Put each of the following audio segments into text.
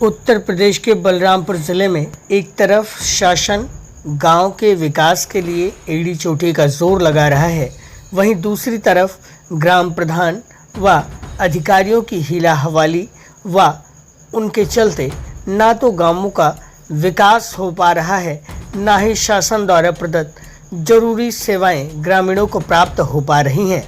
उत्तर प्रदेश के बलरामपुर ज़िले में एक तरफ शासन गांव के विकास के लिए एड़ी चोटी का जोर लगा रहा है, वहीं दूसरी तरफ ग्राम प्रधान व अधिकारियों की हीला हवाली व उनके चलते ना तो गांवों का विकास हो पा रहा है, ना ही शासन द्वारा प्रदत्त जरूरी सेवाएं ग्रामीणों को प्राप्त हो पा रही हैं।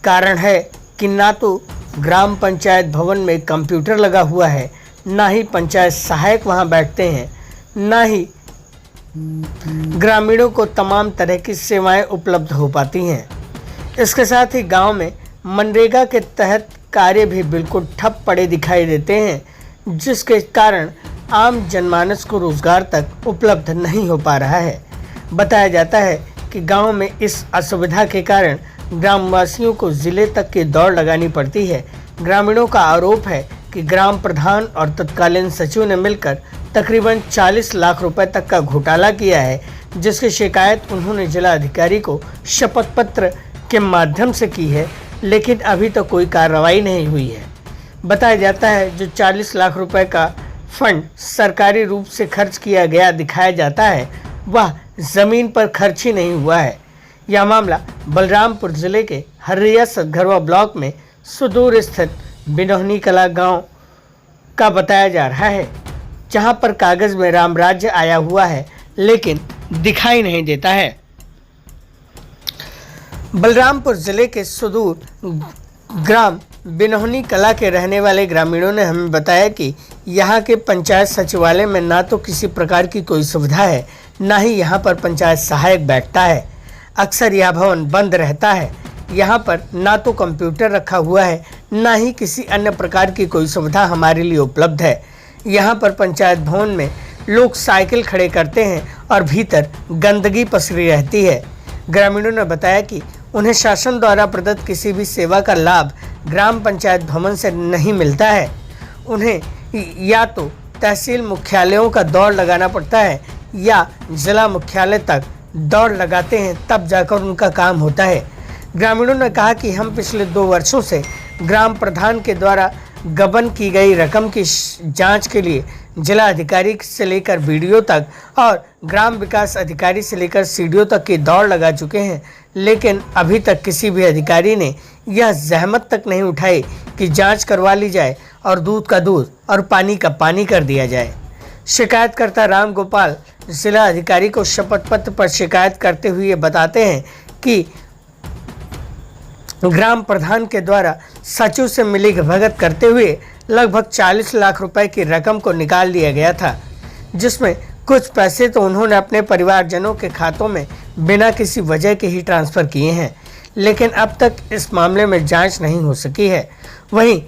कारण है कि ना तो ग्राम पंचायत भवन में कंप्यूटर लगा हुआ है, ना ही पंचायत सहायक वहां बैठते हैं, ना ही ग्रामीणों को तमाम तरह की सेवाएं उपलब्ध हो पाती हैं। इसके साथ ही गांव में मनरेगा के तहत कार्य भी बिल्कुल ठप पड़े दिखाई देते हैं, जिसके कारण आम जनमानस को रोजगार तक उपलब्ध नहीं हो पा रहा है। बताया जाता है कि गांव में इस असुविधा के कारण ग्रामवासियों को जिले तक की दौड़ लगानी पड़ती है। ग्रामीणों का आरोप है कि ग्राम प्रधान और तत्कालीन सचिव ने मिलकर तकरीबन 40 लाख रुपए तक का घोटाला किया है, जिसकी शिकायत उन्होंने जिला अधिकारी को शपथ पत्र के माध्यम से की है, लेकिन अभी तक कोई कार्रवाई नहीं हुई है। बताया जाता है जो 40 लाख रुपए का फंड सरकारी रूप से खर्च किया गया दिखाया जाता है, वह जमीन पर खर्च ही नहीं हुआ है। यह मामला बलरामपुर जिले के हर्रिया सतघरवा ब्लॉक में सुदूर स्थित बिनोहनी कला गांव का बताया जा रहा है, जहां पर कागज में राम राज्य आया हुआ है, लेकिन दिखाई नहीं देता है। बलरामपुर जिले के सुदूर ग्राम बिनोहनी कला के रहने वाले ग्रामीणों ने हमें बताया कि यहाँ के पंचायत सचिवालय में ना तो किसी प्रकार की कोई सुविधा है, ना ही यहाँ पर पंचायत सहायक बैठता है। अक्सर यह भवन बंद रहता है। यहाँ पर ना तो कंप्यूटर रखा हुआ है, ना ही किसी अन्य प्रकार की कोई सुविधा हमारे लिए उपलब्ध है। यहाँ पर पंचायत भवन में लोग साइकिल खड़े करते हैं और भीतर गंदगी पसरी रहती है। ग्रामीणों ने बताया कि उन्हें शासन द्वारा प्रदत्त किसी भी सेवा का लाभ ग्राम पंचायत भवन से नहीं मिलता है। उन्हें या तो तहसील मुख्यालयों का दौड़ लगाना पड़ता है या जिला मुख्यालय तक दौड़ लगाते हैं, तब जाकर उनका काम होता है। ग्रामीणों ने कहा कि हम पिछले 2 वर्षों से ग्राम प्रधान के द्वारा गबन की गई रकम की जांच के लिए जिला अधिकारी से लेकर बीडीओ तक और ग्राम विकास अधिकारी से लेकर सीडीओ तक की दौड़ लगा चुके हैं, लेकिन अभी तक किसी भी अधिकारी ने यह जहमत तक नहीं उठाई कि जांच करवा ली जाए और दूध का दूध और पानी का पानी कर दिया जाए। शिकायतकर्ता राम गोपाल जिला अधिकारी को शपथ पत्र पर शिकायत करते हुए बताते हैं कि ग्राम प्रधान के द्वारा सचिव से मिली भगत करते हुए लगभग 40 लाख रुपए की रकम को निकाल लिया गया था, जिसमें कुछ पैसे तो उन्होंने अपने परिवारजनों के खातों में बिना किसी वजह के ही ट्रांसफ़र किए हैं, लेकिन अब तक इस मामले में जांच नहीं हो सकी है। वहीं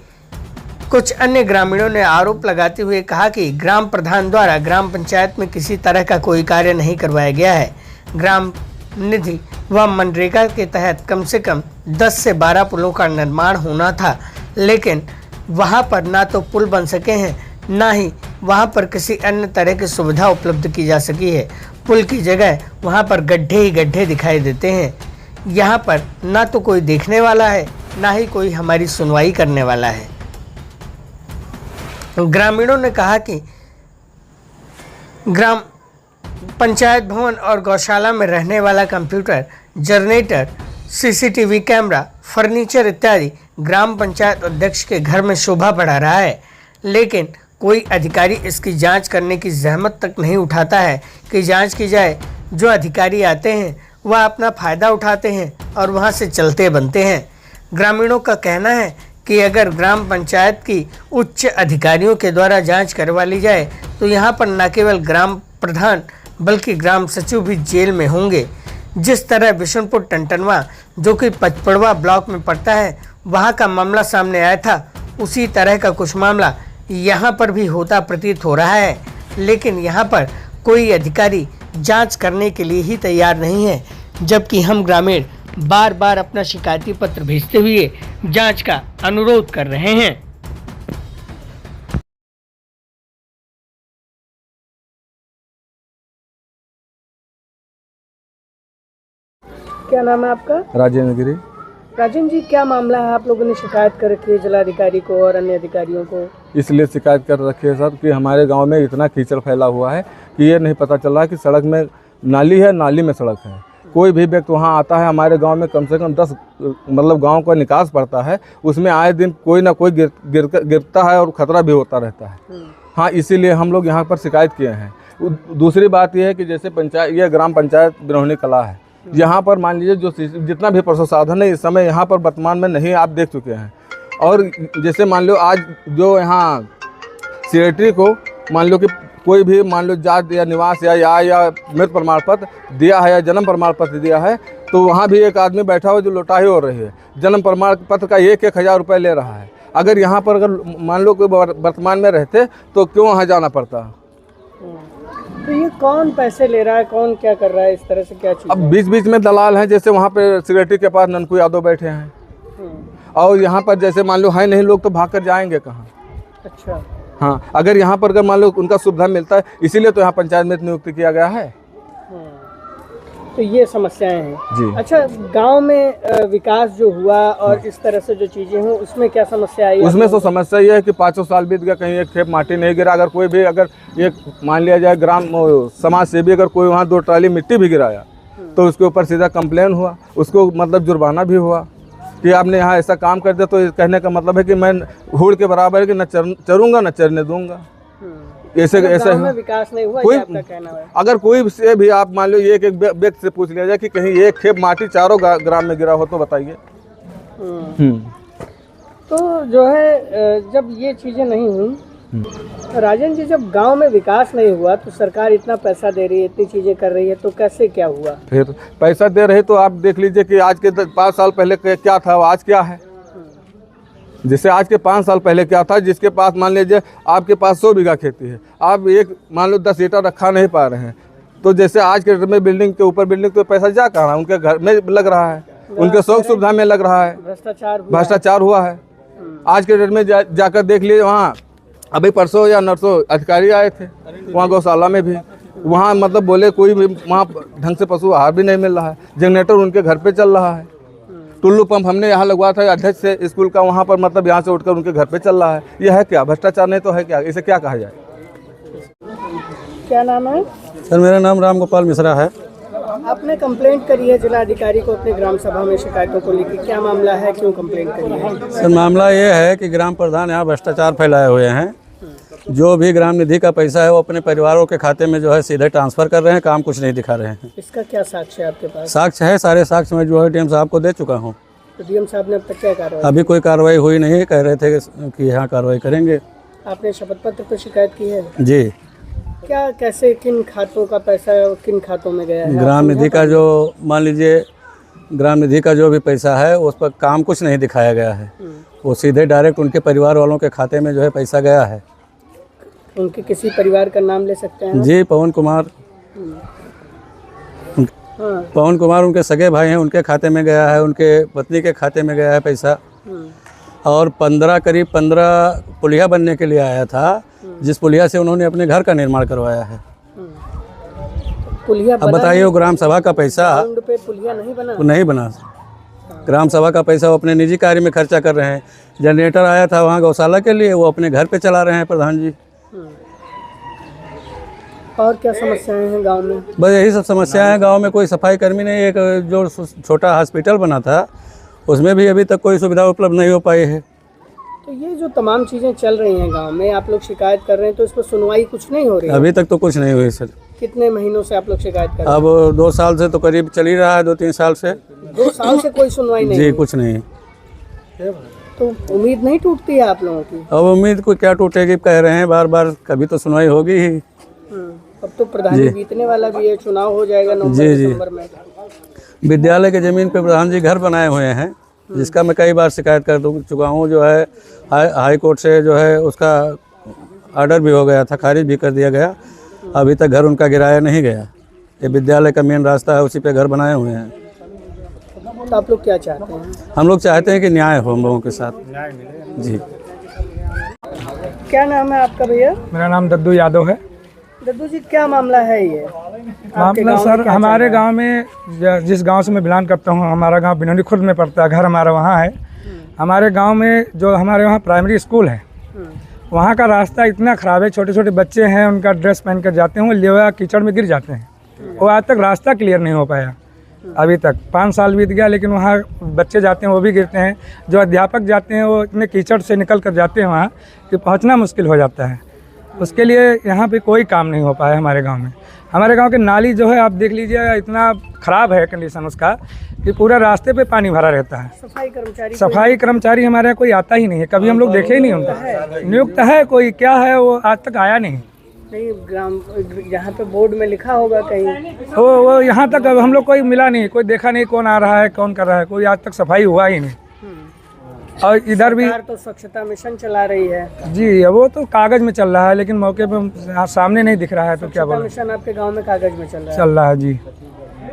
कुछ अन्य ग्रामीणों ने आरोप लगाते हुए कहा कि ग्राम प्रधान द्वारा ग्राम पंचायत में किसी तरह का कोई कार्य नहीं करवाया गया है। ग्राम निधि व मनरेगा के तहत कम से कम 10 से 12 पुलों का निर्माण होना था, लेकिन वहां पर ना तो पुल बन सके हैं, ना ही वहां पर किसी अन्य तरह की सुविधा उपलब्ध की जा सकी है। पुल की जगह वहां पर गड्ढे ही गड्ढे दिखाई देते हैं। यहाँ पर ना तो कोई देखने वाला है, ना ही कोई हमारी सुनवाई करने वाला है। ग्रामीणों ने कहा कि ग्राम पंचायत भवन और गौशाला में रहने वाला computer, generator, CCTV camera, furniture इत्यादि ग्राम पंचायत अध्यक्ष के घर में शोभा बढ़ा रहा है, लेकिन कोई अधिकारी इसकी जांच करने की जहमत तक नहीं उठाता है कि जांच की जाए। जो अधिकारी आते हैं वह अपना फ़ायदा उठाते हैं और वहां से चलते बनते हैं। ग्रामीणों का कहना है कि अगर ग्राम पंचायत की उच्च अधिकारियों के द्वारा जांच करवा ली जाए तो यहाँ पर न केवल ग्राम प्रधान बल्कि ग्राम सचिव भी जेल में होंगे। जिस तरह बिशनपुर टंटनवा जो कि पचपड़वा ब्लॉक में पड़ता है वहाँ का मामला सामने आया था, उसी तरह का कुछ मामला यहाँ पर भी होता प्रतीत हो रहा है, लेकिन यहाँ पर कोई अधिकारी जांच करने के लिए ही तैयार नहीं है, जबकि हम ग्रामीण बार बार अपना शिकायती पत्र भेजते हुए जांच का अनुरोध कर रहे हैं। क्या नाम है आपका? राजेंद्र गिरी। राजेंद्र जी, क्या मामला है? आप लोगों ने शिकायत कर रखी है जिलाधिकारी को और अन्य अधिकारियों को। इसलिए शिकायत कर रखी है सर कि हमारे गांव में इतना कीचड़ फैला हुआ है कि ये नहीं पता चल रहा है कि सड़क में नाली है, नाली में सड़क है। कोई भी व्यक्ति वहाँ आता है, हमारे गांव में कम से कम 10 मतलब गांव का निकास पड़ता है, उसमें आए दिन कोई ना कोई गिरता है और ख़तरा भी होता रहता है। हाँ, इसीलिए हम लोग यहाँ पर शिकायत किए हैं। दूसरी बात यह है कि जैसे पंचायत, ये ग्राम पंचायत बिनौनी कला है, यहाँ पर मान लीजिए जो जितना भी प्रसाधन है इस समय यहाँ पर वर्तमान में नहीं, आप देख चुके हैं। और जैसे मान लो आज जो यहाँ सेक्रेटरी को मान लो कि कोई भी मान लो जात या निवास या मृत प्रमाण पत्र दिया है या जन्म प्रमाण पत्र दिया है, तो वहाँ भी एक आदमी बैठा हो जो लोटाही हो रही है, जन्म प्रमाण पत्र का 1,000 रुपये ले रहा है। अगर यहाँ पर अगर मान लो कोई वर्तमान में रहते तो क्यों वहाँ जाना पड़ता। तो ये कौन पैसे ले रहा है, कौन क्या कर रहा है, इस तरह से क्या चीज़? अब बीच बीच में दलाल हैं, जैसे वहाँ पे सेक्रेटरी के पास ननकू यादव बैठे हैं, और यहाँ पर जैसे मान लो है नहीं लोग तो भाग कर जाएंगे कहाँ। अच्छा। हाँ, अगर यहाँ पर अगर मान लो उनका सुविधा मिलता है, इसीलिए तो यहाँ पंचायत में नियुक्त किया गया है। तो ये समस्याएं हैं जी। अच्छा, गांव में विकास जो हुआ और इस तरह से जो चीजें हुई, उसमें क्या समस्या आई? उसमें तो समस्या ये है कि 500 साल बीत गया, कहीं एक खेप माटी नहीं गिरा। अगर कोई भी अगर एक मान लिया जाए ग्राम समाज सेवी अगर कोई वहाँ 2 ट्राली मिट्टी भी गिराया तो उसके ऊपर सीधा कंप्लेन हुआ, उसको मतलब जुर्माना भी हुआ कि आपने यहाँ ऐसा काम कर दिया। तो कहने का मतलब है कि मैं हूड़ के बराबर है कि न चरूंगा न चरने दूंगा। ऐसे विकास नहीं हुआ, कोई आपका कहना है? अगर कोई से भी आप मान लो एक व्यक्ति से पूछ लिया जाए कि कहीं एक खेप माटी चारों ग्राम में गिरा हो तो बताइए। तो जो है जब ये चीजें नहीं हुई, राजन जी, जब गांव में विकास नहीं हुआ तो सरकार इतना पैसा दे रही है, इतनी चीजें कर रही है, तो कैसे क्या हुआ? फिर पैसा दे रहे तो आप देख लीजिए कि आज के 5 साल पहले क्या था, आज क्या है। जैसे आज के 5 साल पहले क्या था, जिसके पास मान लीजिए आपके पास 100 बीघा खेती है, आप एक मान लो 10 ईंटा रखा नहीं पा रहे हैं, तो जैसे आज के डेट में बिल्डिंग के ऊपर बिल्डिंग, तो पैसा जा कहाँ है? उनके घर में लग रहा है, उनके शौक सुविधा में लग रहा है, भ्रष्टाचार हुआ है। आज के डेट में जाकर देख लीजिए, वहाँ अभी परसों या नरसों अधिकारी आए थे वहाँ गौशाला में भी, वहाँ मतलब बोले कोई भी वहाँ ढंग से पशु आहार भी नहीं मिल रहा है, जनरेटर उनके घर पे चल रहा है, टुल्लू पंप हमने यहाँ लगवाया था अध्यक्ष से स्कूल का, वहाँ पर मतलब यहाँ से उठकर उनके घर पे चल रहा है। यह है क्या? भ्रष्टाचार नहीं तो है क्या? इसे क्या कहा जाए? क्या नाम है सर? मेरा नाम राम गोपाल मिश्रा है। आपने कंप्लेंट करी है जिला अधिकारी को अपने ग्राम सभा में शिकायतों को लेकर, क्या मामला है, क्यों कंप्लेंट करी है? सर मामला ये है कि ग्राम प्रधान यहाँ भ्रष्टाचार फैलाए हुए हैं। जो भी ग्राम निधि का पैसा है वो अपने परिवारों के खाते में जो है सीधे ट्रांसफर कर रहे हैं, काम कुछ नहीं दिखा रहे हैं। इसका क्या साक्ष्य है आपके पास? साक्ष्य है, सारे साक्ष्य मैं जो है डीएम साहब को दे चुका हूँ। तो डीएम साहब ने अब तक क्या कार्रवाई? अभी कोई कार्रवाई हुई नहीं, कह रहे थे कि यहाँ कार्रवाई करेंगे। आपने शपथ पत्र पर शिकायत की है? जी। क्या, कैसे, किन खातों का पैसा किन खातों में गया है? ग्राम निधि का जो मान लीजिए ग्राम निधि का जो भी पैसा है उस पर काम कुछ नहीं दिखाया गया है, वो सीधे डायरेक्ट उनके परिवार वालों के खाते में जो है पैसा गया है। उनके किसी परिवार का नाम ले सकते हैं? जी, पवन कुमार। हाँ। पवन कुमार उनके सगे भाई हैं, उनके खाते में गया है, उनके पत्नी के खाते में गया है पैसा। और करीब 15 पुलिया बनने के लिए आया था, जिस पुलिया से उन्होंने अपने घर का निर्माण करवाया है। पुलिया अब बताइए, वो ग्राम सभा का पैसा पे पुलिया नहीं बना। ग्राम सभा का पैसा वो अपने निजी कार्य में खर्चा कर रहे हैं। जनरेटर आया था वहाँ गौशाला के लिए, वो अपने घर पे चला रहे हैं प्रधान जी। और क्या समस्याएं हैं गांव में? बस यही सब समस्याएं हैं गांव में। कोई सफाई कर्मी नहीं, एक जो छोटा हॉस्पिटल बना था उसमें भी अभी तक कोई सुविधा उपलब्ध नहीं हो पाई है। तो ये जो तमाम चीज़ें चल रही हैं गांव में, आप लोग शिकायत कर रहे हैं, तो इस पर सुनवाई कुछ नहीं हो रही है? अभी तक तो कुछ नहीं हुई सर। कितने महीनों से आप लोग शिकायत कर रहे हैं? अब 2 साल से तो करीब चल ही रहा है, 2-3 साल से। 2 साल से कोई सुनवाई नहीं? जी, कुछ नहीं। तो उम्मीद नहीं टूटती है आप लोगों की? अब उम्मीद को क्या टूटेगी, कह रहे हैं बार बार, कभी तो सुनवाई होगी ही। अब तो प्रधान बीतने वाला भी है, चुनाव हो जाएगा नवंबर में। विद्यालय के ज़मीन पे प्रधान जी घर बनाए हुए हैं, जिसका मैं कई बार शिकायत कर चुका हूँ। जो है हाई कोर्ट से जो है उसका ऑर्डर भी हो गया था, खारिज भी कर दिया गया। अभी तक घर उनका गिराया नहीं गया। ये विद्यालय का मेन रास्ता है, उसी पे घर बनाए हुए हैं। तो आप लोग क्या चाहते हैं? हम लोग चाहते हैं कि न्याय हो हम लोगों के साथ। जी। क्या नाम है आपका भैया? मेरा नाम दद्दू यादव है। दद्दू जी, क्या मामला है ये? मामला सर, हमारे गांव में, जिस गांव से मैं बिलोंग करता हूं, हमारा गांव बिनौनी खुर्द में पड़ता है, घर हमारा वहां है। हमारे गांव में जो हमारे वहां प्राइमरी स्कूल है, वहाँ का रास्ता इतना ख़राब है, छोटे छोटे बच्चे हैं, उनका ड्रेस पहन कर जाते हैं, वो लेवा कीचड़ में गिर जाते हैं। वो आज तक रास्ता क्लियर नहीं हो पाया, अभी तक 5 साल बीत गया, लेकिन वहाँ बच्चे जाते हैं वो भी गिरते हैं। जो अध्यापक जाते हैं वो इतने कीचड़ से निकल कर जाते हैं वहाँ कि पहुँचना मुश्किल हो जाता है। उसके लिए यहाँ पे कोई काम नहीं हो पाया हमारे गांव में। हमारे गांव के नाली जो है आप देख लीजिए, इतना ख़राब है कंडीशन उसका कि पूरा रास्ते पे पानी भरा रहता है। सफाई कर्मचारी हमारे यहाँ कोई आता ही नहीं है, कभी हम लोग देखे ही नहीं उनका। नियुक्त है कोई, क्या है वो आज तक आया नहीं। ग्राम यहाँ पे बोर्ड में लिखा होगा कहीं, वो यहाँ तक हम लोग कोई मिला नहीं, कोई देखा नहीं कौन आ रहा है कौन कर रहा है, कोई आज तक सफाई हुआ ही नहीं। और इधर भी तो स्वच्छता मिशन चला रही है जी, वो तो कागज में चल रहा है, लेकिन मौके पे सामने नहीं दिख रहा है, तो क्या बोले। मिशन आपके गांव में कागज में चल रहा है जी।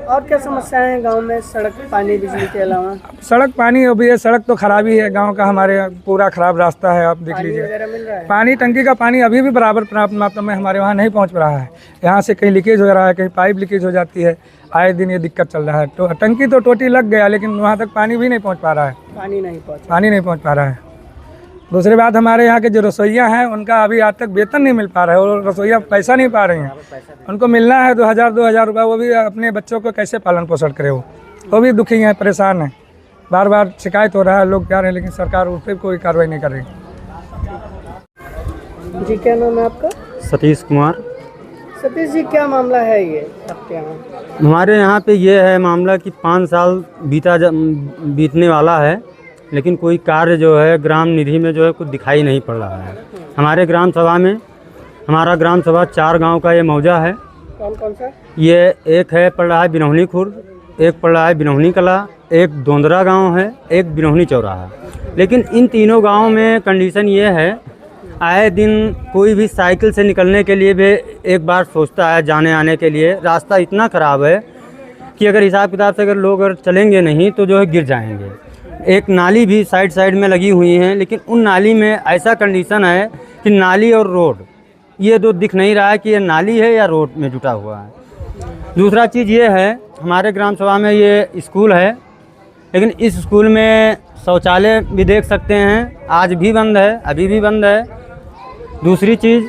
और क्या समस्याएं हैं गांव में, सड़क पानी बिजली के अलावा? सड़क पानी अभी है, सड़क तो खराबी है गांव का, हमारे पूरा खराब रास्ता है, आप देख लीजिए। मिल रहा है? पानी टंकी का पानी अभी भी बराबर पर्याप्त मात्रा में हमारे वहाँ नहीं पहुँच रहा है। यहाँ से कहीं लीकेज हो रहा है, कहीं पाइप लीकेज हो जाती है, आए दिन ये दिक्कत चल रहा है। तो टंकी तो टोटी लग गया, लेकिन वहाँ तक पानी भी नहीं पहुँच पा रहा है। पानी नहीं पहुँच पा रहा है। दूसरी बात, हमारे यहाँ के जो रसोइया हैं उनका अभी आज तक वेतन नहीं मिल पा रहा है, और रसोइया पैसा नहीं पा रही हैं। उनको मिलना है 2,000 रुपये, वो भी अपने बच्चों को कैसे पालन पोषण करे, वो भी दुखी हैं, परेशान हैं। बार बार शिकायत हो रहा है, लोग जा रहे हैं, लेकिन सरकार उस पर कोई कार्रवाई नहीं कर रही। जी, क्या नाम है आपका? सतीश कुमार। सतीश जी, क्या मामला है ये आपके यहाँ? हमारे यहाँ पे ये है मामला कि 5 साल बीतने वाला है, लेकिन कोई कार्य जो है ग्राम निधि में जो है कुछ दिखाई नहीं पड़ रहा है। हमारे ग्राम सभा में, हमारा ग्राम सभा 4 गांव का ये मौजा है। कौन कौन सा? ये एक है पड़ रहा है बिनौनी खुर्द, एक पड़ रहा है बिनौनी कला, एक दोंदरा गांव है, एक बिनौनी चौराहा। लेकिन इन तीनों गांवों में कंडीशन ये है, आए दिन कोई भी साइकिल से निकलने के लिए भी एक बार सोचता है जाने आने के लिए। रास्ता इतना ख़राब है कि अगर हिसाब किताब से अगर लोग अगर चलेंगे नहीं तो जो है गिर जाएंगे। एक नाली भी साइड में लगी हुई हैं, लेकिन उन नाली में ऐसा कंडीशन है कि नाली और रोड ये दो दिख नहीं रहा है कि ये नाली है या रोड में जुटा हुआ है। दूसरा चीज़ ये है, हमारे ग्राम सभा में ये स्कूल है, लेकिन इस स्कूल में शौचालय भी देख सकते हैं, आज भी बंद है, अभी भी बंद है। दूसरी चीज़,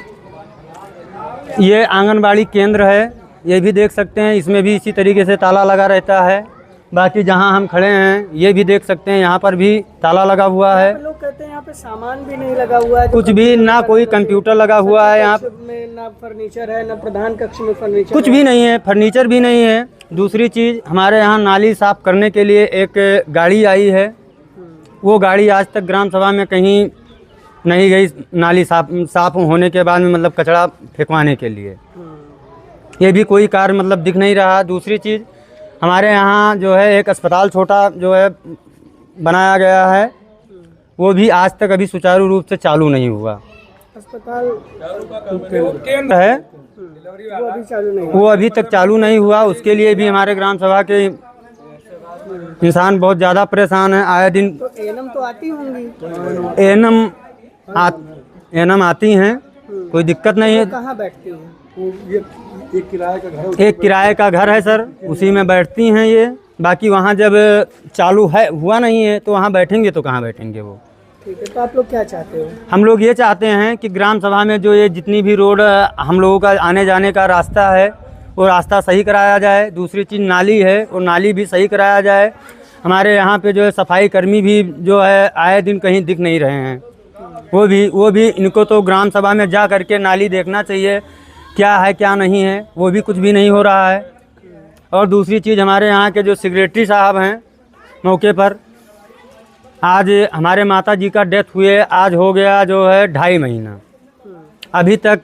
ये आंगनबाड़ी केंद्र है, ये भी देख सकते हैं, इसमें भी इसी तरीके से ताला लगा रहता है। बाकी जहां हम खड़े हैं ये भी देख सकते हैं, यहाँ पर भी ताला लगा हुआ है। लोग कहते हैं यहाँ पे सामान भी नहीं लगा हुआ है, कुछ भी ना, कोई कंप्यूटर लगा हुआ है यहाँ में, ना फर्नीचर है, ना प्रधान कक्ष में फर्नीचर, कुछ भी नहीं है, फर्नीचर भी नहीं है। दूसरी चीज़, हमारे यहाँ नाली साफ़ करने के लिए एक गाड़ी आई है, वो गाड़ी आज तक ग्राम सभा में कहीं नहीं गई नाली साफ होने के बाद में, मतलब कचरा फेंकवाने के लिए। ये भी कोई कार्य मतलब दिख नहीं रहा। दूसरी चीज़, हमारे यहाँ जो है एक अस्पताल छोटा जो है बनाया गया है, वो भी आज तक अभी सुचारू रूप से चालू नहीं हुआ। अस्पताल केंद्र है, वो अभी तक चालू नहीं हुआ। उसके लिए भी हमारे ग्राम सभा के इंसान बहुत ज़्यादा परेशान है। आए दिन तो एएनएम तो आती होंगी, एएनएम आती हैं, कोई दिक्कत नहीं है। कहाँ बैठती हैं? एक किराए का घर है सर, उसी में बैठती हैं ये। बाकी वहाँ जब चालू है हुआ नहीं है तो वहाँ बैठेंगे तो कहाँ बैठेंगे वो। ठीक है, तो आप लोग क्या चाहते हो? हम लोग ये चाहते हैं कि ग्राम सभा में जो ये जितनी भी रोड हम लोगों का आने जाने का रास्ता है, वो रास्ता सही कराया जाए। दूसरी चीज़, नाली है, वो नाली भी सही कराया जाए। हमारे यहाँ पे जो है सफाई कर्मी भी जो है आए दिन कहीं दिख नहीं रहे हैं, वो भी इनको तो ग्राम सभा में जा करके नाली देखना चाहिए, क्या है क्या नहीं है, वो भी कुछ भी नहीं हो रहा है। और दूसरी चीज़, हमारे यहाँ के जो सेक्रेटरी साहब हैं मौके पर, आज हमारे माता जी का डेथ हुए आज हो गया जो है 2.5 महीना, अभी तक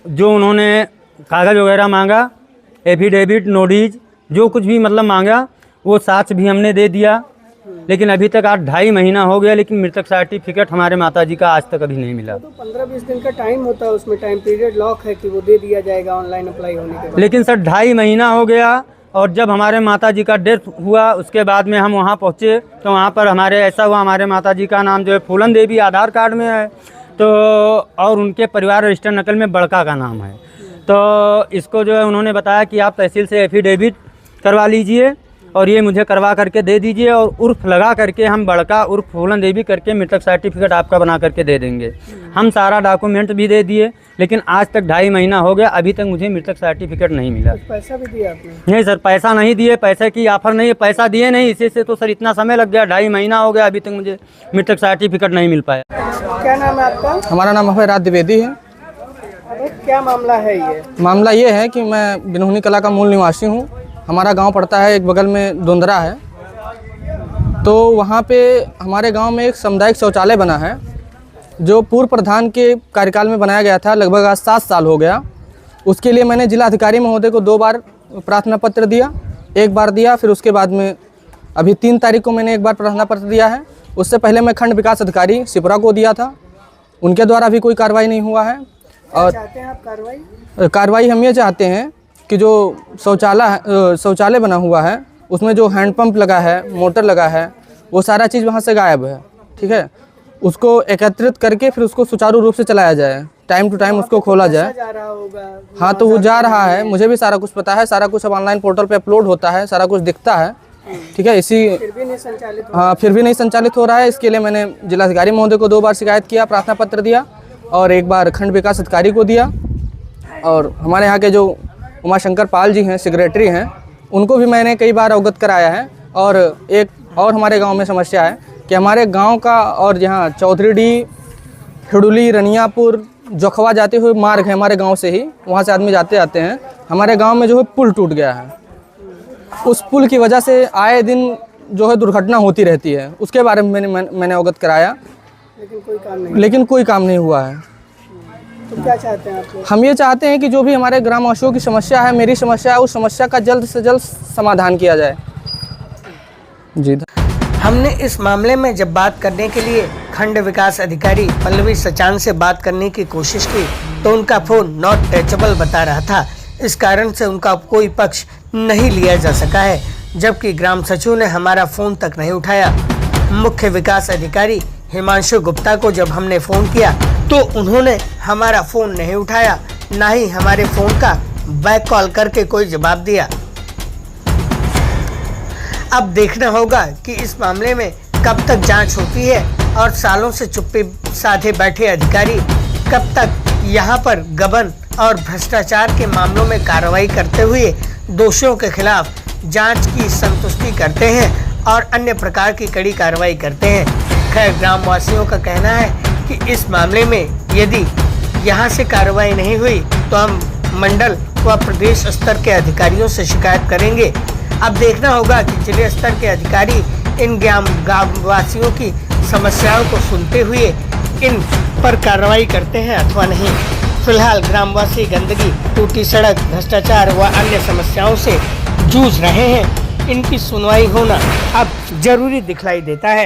जो उन्होंने कागज़ वगैरह मांगा, एफिडेविट, नोटिस, जो कुछ भी मतलब मांगा, वो साक्ष्य भी हमने दे दिया, लेकिन अभी तक आज 2.5 महीना हो गया, लेकिन मृतक सर्टिफिकेट हमारे माताजी का आज तक अभी नहीं मिला। तो 15-20 दिन का टाइम होता है, उसमें टाइम पीरियड लॉक है कि वो दे दिया जाएगा ऑनलाइन अप्लाई होने के बाद। लेकिन सर 2.5 महीना हो गया, और जब हमारे माताजी का डेथ हुआ उसके बाद में हम वहाँ पहुँचे तो वहाँ पर हमारे ऐसा हुआ, हमारे माताजी का नाम जो है फूलन देवी आधार कार्ड में है, तो और उनके परिवार रजिस्टर नकल में बड़का का नाम है। तो इसको जो है उन्होंने बताया कि आप तहसील से एफिडेविट करवा लीजिए और ये मुझे करवा करके दे दीजिए और उर्फ लगा करके हम बड़का उर्फ फूलन देवी करके मृतक सर्टिफिकेट आपका बना करके दे देंगे। हम सारा डॉक्यूमेंट भी दे दिए, लेकिन आज तक 2.5 महीना हो गया, अभी तक मुझे मृतक सर्टिफिकेट नहीं मिला। पैसा भी दिया आपने? नहीं सर, पैसा नहीं दिए, पैसे की ऑफर नहीं है, पैसा दिए नहीं, इसी से तो सर इतना समय लग गया, 2.5 महीना हो गया, अभी तक मुझे मृतक सर्टिफिकेट नहीं मिल पाया। क्या नाम है आपका? हमारा नाम अभयराज द्विवेदी है। अरे क्या मामला है ये? मामला ये है कि मैं बिनहुनी कला का मूल निवासी हूँ। हमारा गांव पड़ता है एक बगल में दोंदरा है, तो वहाँ पे हमारे गांव में एक सामुदायिक शौचालय बना है जो पूर्व प्रधान के कार्यकाल में बनाया गया था। लगभग आज 7 साल हो गया। उसके लिए मैंने जिला अधिकारी महोदय को 2 बार प्रार्थना पत्र दिया, 1 बार दिया, फिर उसके बाद में अभी 3 तारीख को मैंने 1 बार प्रार्थना पत्र दिया है। उससे पहले मैं खंड विकास अधिकारी सिपुरा को दिया था, उनके द्वारा भी कोई कार्रवाई नहीं हुआ है। और चाहते हैं आप कार्रवाई हम ये चाहते हैं कि जो शौचालय बना हुआ है उसमें जो हैंडपंप लगा है, मोटर लगा है, वो सारा चीज़ वहाँ से गायब है। ठीक है, उसको एकत्रित करके फिर उसको सुचारू रूप से चलाया जाए, टाइम टू टाइम उसको खोला जाए। जा रहा होगा? हाँ, तो वो जा रहा है, मुझे भी सारा कुछ पता है, सारा कुछ अब ऑनलाइन पोर्टल पे अपलोड होता है, सारा कुछ दिखता है। ठीक है, फिर भी नहीं संचालित हो? हाँ, फिर भी नहीं संचालित हो रहा है। इसके लिए मैंने जिलाधिकारी महोदय को 2 बार शिकायत किया, प्रार्थना पत्र दिया, और 1 बार खंड विकास अधिकारी को दिया, और हमारे यहाँ के जो उमाशंकर पाल जी हैं, सेक्रेटरी हैं, उनको भी मैंने कई बार अवगत कराया है। और एक और हमारे गांव में समस्या है कि हमारे गांव का और जहाँ चौधरीडी, हिडुली, रनियापुर, जोखवा जाते हुए मार्ग है हमारे गांव से ही, वहाँ से आदमी जाते आते हैं। हमारे गांव में जो है पुल टूट गया है, उस पुल की वजह से आए दिन जो है दुर्घटना होती रहती है। उसके बारे में मैंने अवगत कराया, लेकिन कोई काम नहीं हुआ है। तो क्या चाहते हैं आप लोग? हम ये चाहते हैं कि जो भी हमारे ग्रामवासियों की समस्या है, मेरी समस्या है, उस समस्या का जल्द से जल्द समाधान किया जाए। जी। हमने इस मामले में जब बात करने के लिए खंड विकास अधिकारी पल्लवी सचान से बात करने की कोशिश की तो उनका फ़ोन नॉट टचेबल बता रहा था। इस कारण से उनका कोई पक्ष नहीं लिया जा सका है, जबकि ग्राम सचिव ने हमारा फ़ोन तक नहीं उठाया। मुख्य विकास अधिकारी हिमांशु गुप्ता को जब हमने फ़ोन किया तो उन्होंने हमारा फ़ोन नहीं उठाया, ना ही हमारे फ़ोन का बैक कॉल करके कोई जवाब दिया। अब देखना होगा कि इस मामले में कब तक जांच होती है और सालों से चुप्पी साधे बैठे अधिकारी कब तक यहां पर गबन और भ्रष्टाचार के मामलों में कार्रवाई करते हुए दोषियों के खिलाफ जांच की संतुष्टि करते हैं और अन्य प्रकार की कड़ी कार्रवाई करते हैं। खैर, ग्रामवासियों का कहना है कि इस मामले में यदि यहां से कार्रवाई नहीं हुई तो हम मंडल व प्रदेश स्तर के अधिकारियों से शिकायत करेंगे। अब देखना होगा कि जिले स्तर के अधिकारी इन ग्रामवासियों की समस्याओं को सुनते हुए इन पर कार्रवाई करते हैं अथवा नहीं। फिलहाल ग्रामवासी गंदगी, टूटी सड़क, भ्रष्टाचार व अन्य समस्याओं से जूझ रहे हैं। इनकी सुनवाई होना अब जरूरी दिखलाई देता है।